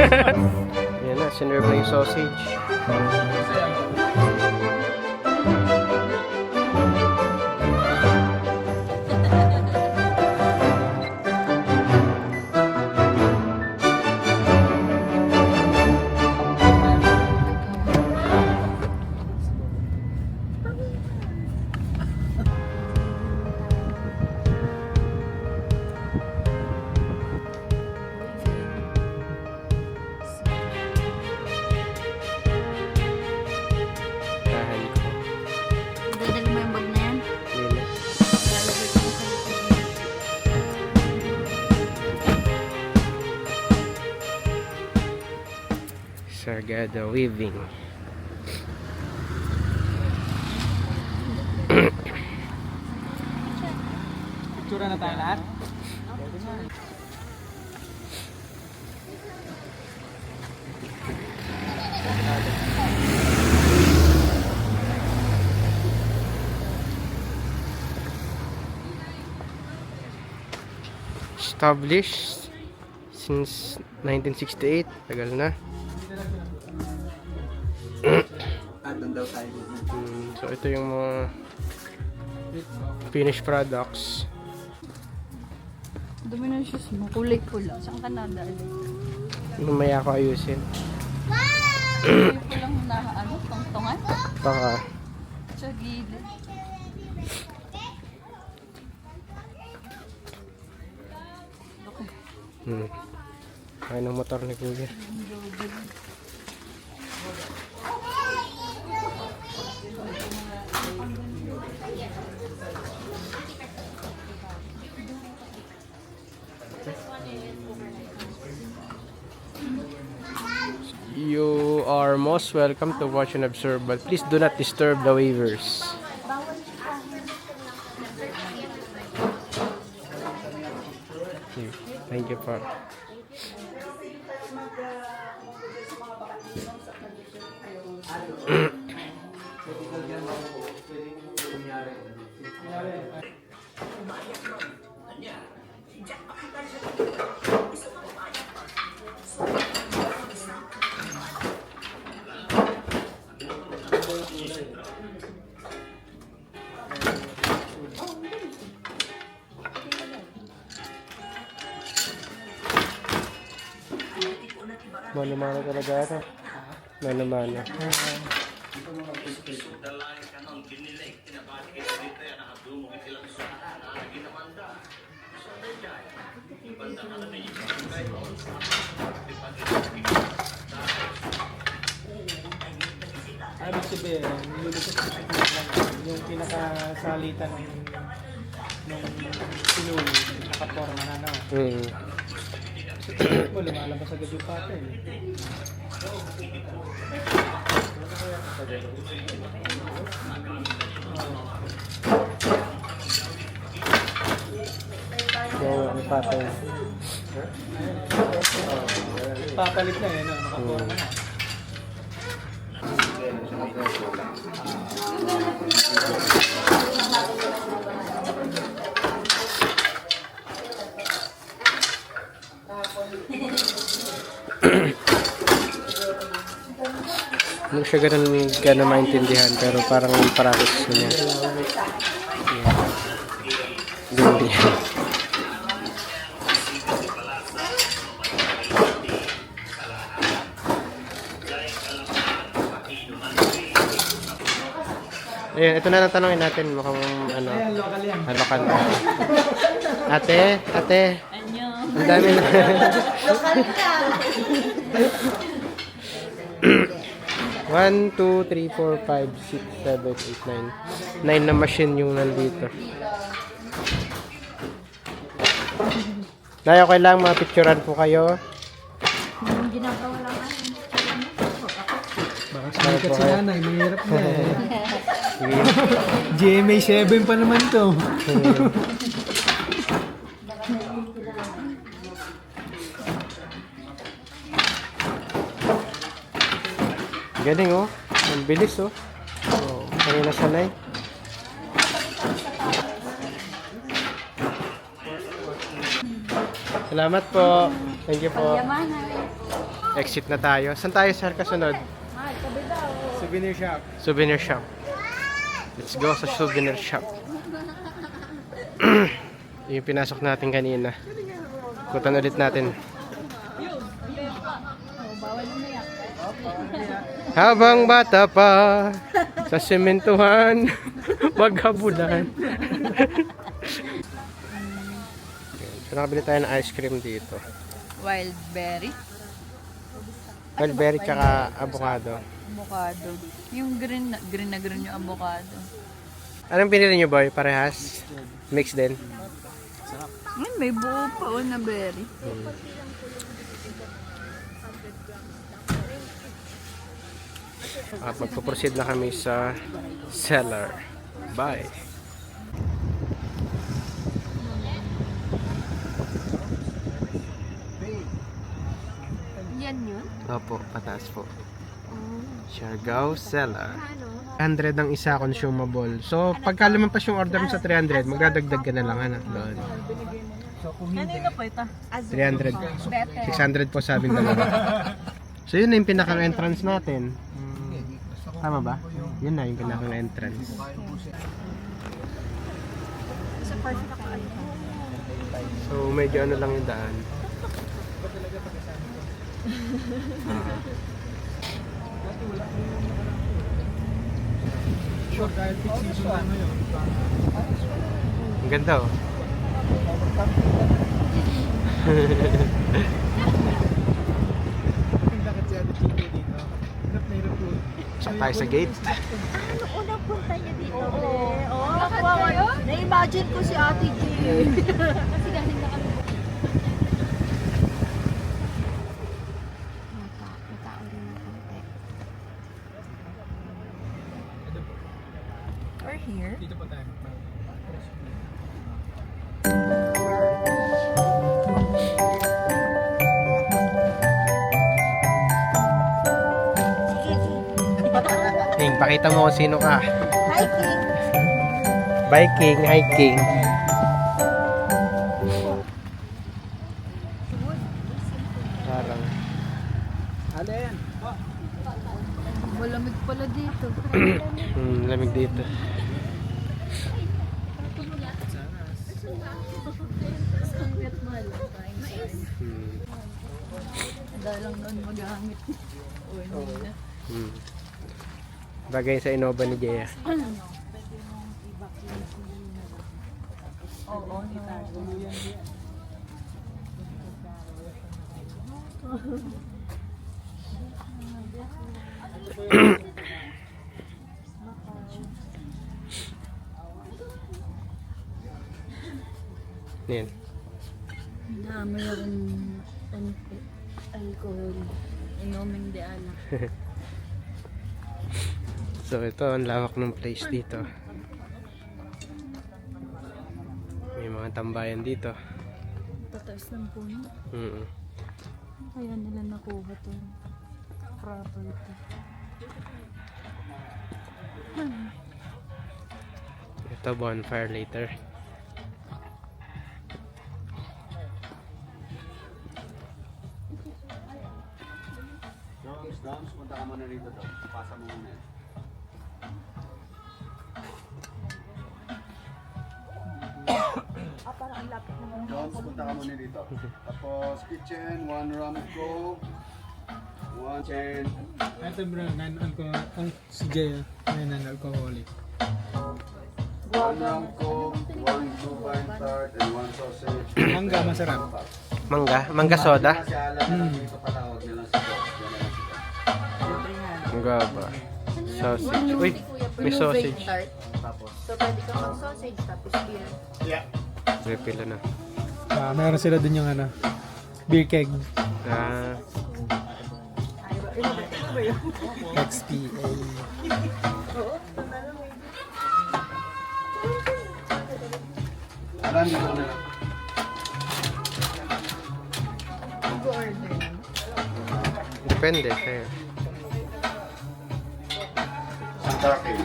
Yan na, sinerve na yung sausage. Dadali mo yung bag na yan? Sagada weaving. Picture na tayo lahat. Established since 1968. Tagal na. Daw tayo. So ito yung mga finished products. Dumi ng shoes mo. Kulay pula. Saan ka nadali? Mamaya ko ayusin. Kulay pulang na ano? Tongtongan? Baka Sa gilid. kaya ng motor ni Kuya. You are most welcome to watch and observe, but please do not disturb the waivers. Thank you po. Mano-mano talaga ito. Mano-mano. Ano sabihin, yung pinakasalitan ng sinuli, nakaporma na no. Mo lumalabas agad yung pattern. So, ang pattern. Papalit na yun, no? Nakaporma na. Hindi siya ganun maintindihan, pero parang yung practice niya. Hindi yan. Ayan, ito na lang tanongin natin. Mukhang ano, Ayan, local yan. lokal na. Ate, Anyo. ang dami na. One, two, three, four, five, six, seven, eight, nine. 9 na machine yung nandito. Nay, okay lang, mapicturan po kayo. Yung ginagawa lang natin. Baka sumikat si nanay, mahirap na eh. Sige. GMA 7 pa naman to. Galing oh. Ang bilis oh. Oh, kanina sanay. Salamat po. Thank you po. Yamanan. Exit na tayo. Saan tayo, sir, kasunod? Souvenir shop. Souvenir shop. Let's go sa souvenir shop. Yung pinasok natin kanina. Kutan ulit natin. Habang bata pa sa sementuhan maghabulan. So nakabili tayo ng ice cream dito. Wild berry. Mulberry tsaka avocado. Avocado. Yung green na green yung avocado. Anong pinili nyo, boy? Parehas? Mix din? May buo pa na berry. At magpo-proceed na kami sa cellar. Bye! Yan yun? Opo, pataas po. Siargao Cellar. 100 ang isa consumable. So, pagka lumampas yung order mo sa 300, magdadagdag ka na lang doon. Kanina pa ito. 300. 600 po sabi ng dalawa. So, yun na yung pinakang entrance natin. Tama ba? Yun na yung pinakang entrance. So, medyo ano lang yung daan. Sure, dahil peak season na ngayon. Ang ganda oh. Lakad si Ate Chico dito. Hirap na hirap po. Siya tayo sa gate. Ano unang punta niya dito? Oo, nakuha. Na-imagine ko si Ate G. Kasi galing na kami. May tao rin ng konti. Or here. Dito pa tayo. King, pakita mo kung sino ka. Hiking. Biking, hiking. Parang Alin? Malamig pala dito. lamig dito. Dahil lang noon magamit. Bagay sa Innova ni Jaya. Oo, Yan. dami akong alcohol. Inoming de alak. So ito, ang lawak ng place dito. May mga tambayan dito. Pataas ng puno. Kaya nila nakuha to. Property. Ito, bonfire later. Doms, punta ka muna rito daw. Pasa mo muna. Doms, punta ka muna dito. Tapos kitchen, one rum coke, one chain. Ito bro, si Jay, non-alcoholic. One rum coke, one blue vine tart, and one sausage. Mangga, masarap. Mangga soda. Si Alan, dito patawag nila si Doms. Yan na lang si Doms. Mangga ba? Sausage. Uy, may sausage. Tapos, So, pwede kang mag-sausage tapos beer. May pila na. Meron sila dun yung beer keg. Ah, XPA. Alan, dito na lang. depende. Sa'yo. Turkey.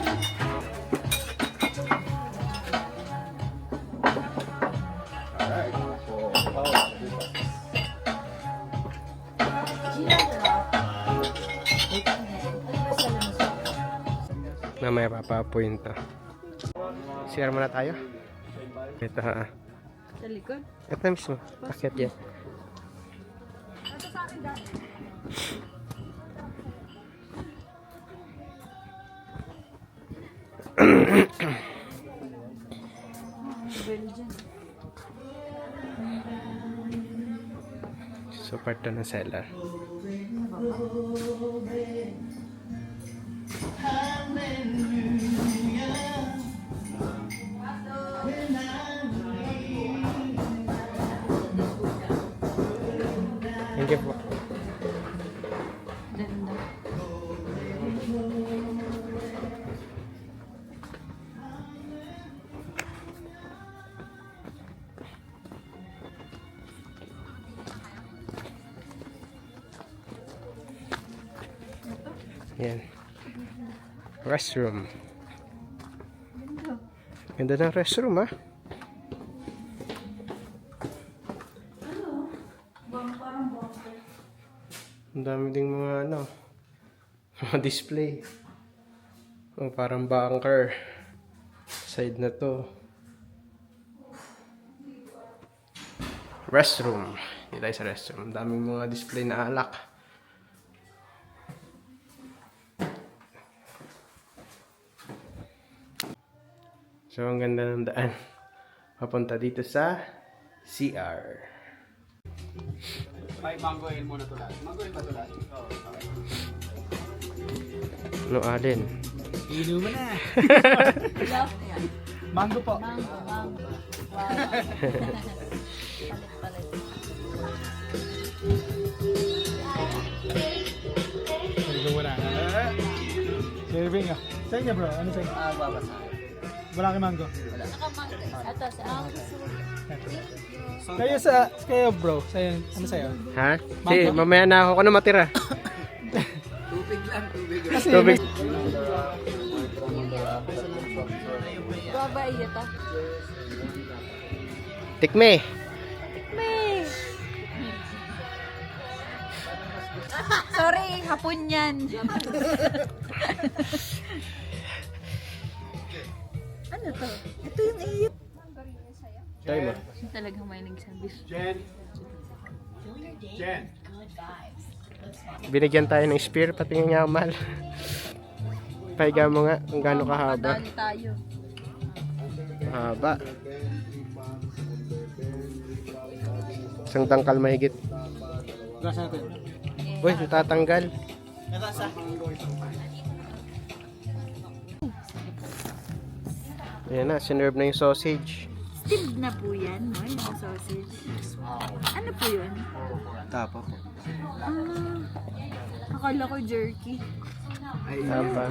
Alright. So, Mamaya papapuin to. Share muna tayo. Ito ha. Sa likod. Ito mismo. Paket yan. Support to ng seller. Thank you po. Ganda. Yan. Restroom. Ganda ng restroom, ha? Ang dami ding mga ano, mga display. Oh, parang bunker. Side na to. Restroom. Dito tayo sa restroom. Ang daming mga display na alak. So, ang ganda ng daan. Papunta dito sa CR. May mango ale muna to lahat. Mango ale pa to lahat. Oo. Okay. Ano, alin? Ino mo na. Love yan. Mango po. Mango. Wow. Palit. Serving mo na. Serving ah. Sa inyo bro, ano sa inyo? Babasa. Wala kang mango. Nakamango. Ito, sa Kayo bro, sa'yo, ano sa'yo? Ha? Sige, mamaya na ako. Ano matira? Kasi Tubig. Baba iya ta. Tikme. Sorry, hapon yan. Ano to? Ito yung iyot. Tayo mo. Talagang may nagsabi. Jen. Binigyan tayo ng spear, patingin nga mahal. Pahiga mo nga kung gaano kahaba. Madali tayo. Mahaba. Isang tangkal mahigit. gasa natin. Uy, natatanggal. Ayan na, sinerve na yung sausage. Steamed na po yan, no? Yung sausage. Ano po yun? Tapa po. Akala ko jerky. Tapa.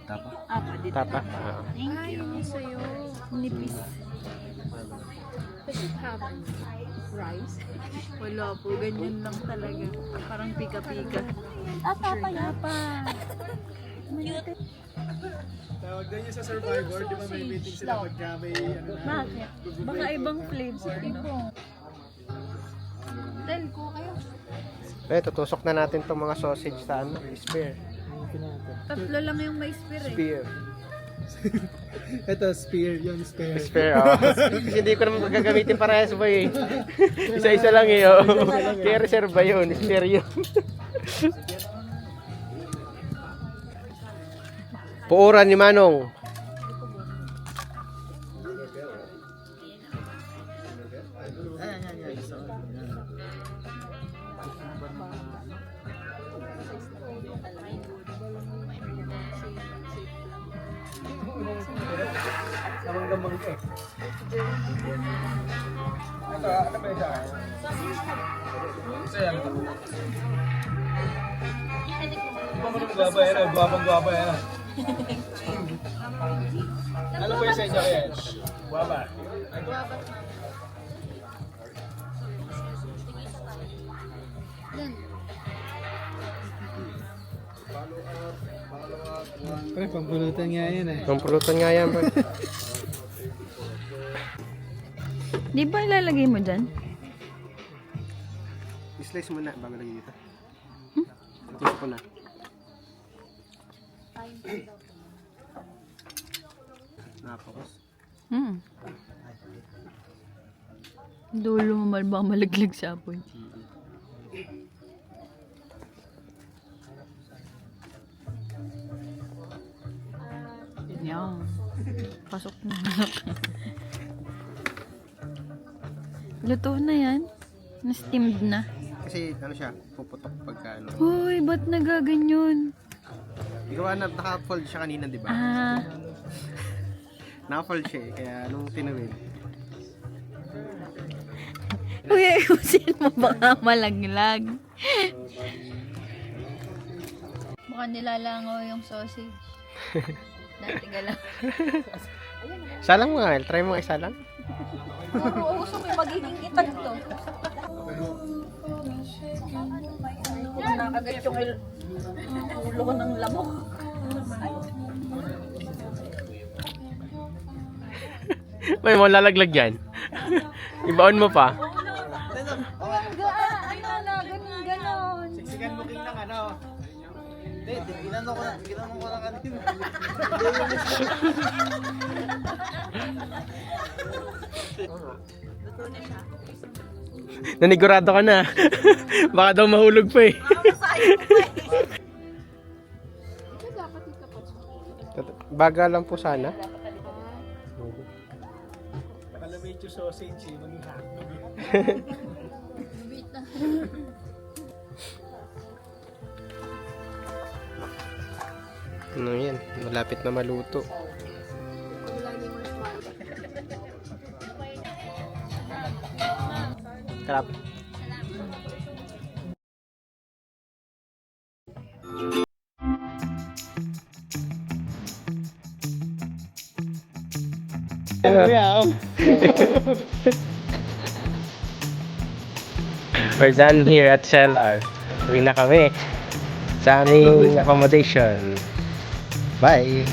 Tapa. Apa, dito. Tapa. Ah. Thank you. Sa'yo. Nipis. Does it have rice? Wala po, ganyan lang talaga. Parang pika-pika. Tapa yapa. Tawag din yung sa Survivor, di ba may meeting sila pagka may ano na. Bakit? Baka ibang flavor, no? Tell ko kayo. Eh, tutusok na natin itong mga sausage sa ano, spear. Tatlo lang yung may spear eh. Spear. Ito, spear, yun, spear. Spear, oh. Kasi hindi ko naman gagamitin parehas ba eh. Isa-isa lang eh, oh. Kaya reserva yun, spear yun. Puuran ni Manong. Ito, ano ba ito? Isa yan. Guwaba yan. Ano po yung sa inyo kaya? Guwaba. Pre, pampulutan nga yan eh. Pampulutan nga yan, bro. Di ba ilalagay mo dyan? I-slice mo na bago lagay dito. Tutusok ko na. Napakos. Dulo mo baka malaglag sa apoy. Yan. Pasok na. Luto na yan. Na-steamed na. Kasi ano siya, puputok pagka ano. Hoy, ba't nagaganyan? Ikaw na, naka-fold siya kanina, di ba? Ah, Naka-fold siya eh, kaya nung tinawid. uy, ayusin mo baka malaglag. Baka nilalangaw yung sausage. Dati lang. Isa lang mga, try mo isa lang. Oo, gusto ko yung magiging kitag to. Nakagat yung ulo ko ng lamok. May mo lalaglag yan. Ibaon mo pa. Ganon. Siksikan mo king lang ano. Hindi, ginano ko na kanina. Nanigurado ka na. Baka daw mahulog pa eh. Baga lang po sana. Nakalamay yung sausage eh, maging hotdog eh. Ano yan? Malapit na maluto. Sarap. We're done here at CLR. Uwi na kami sa aming accommodation. Bye!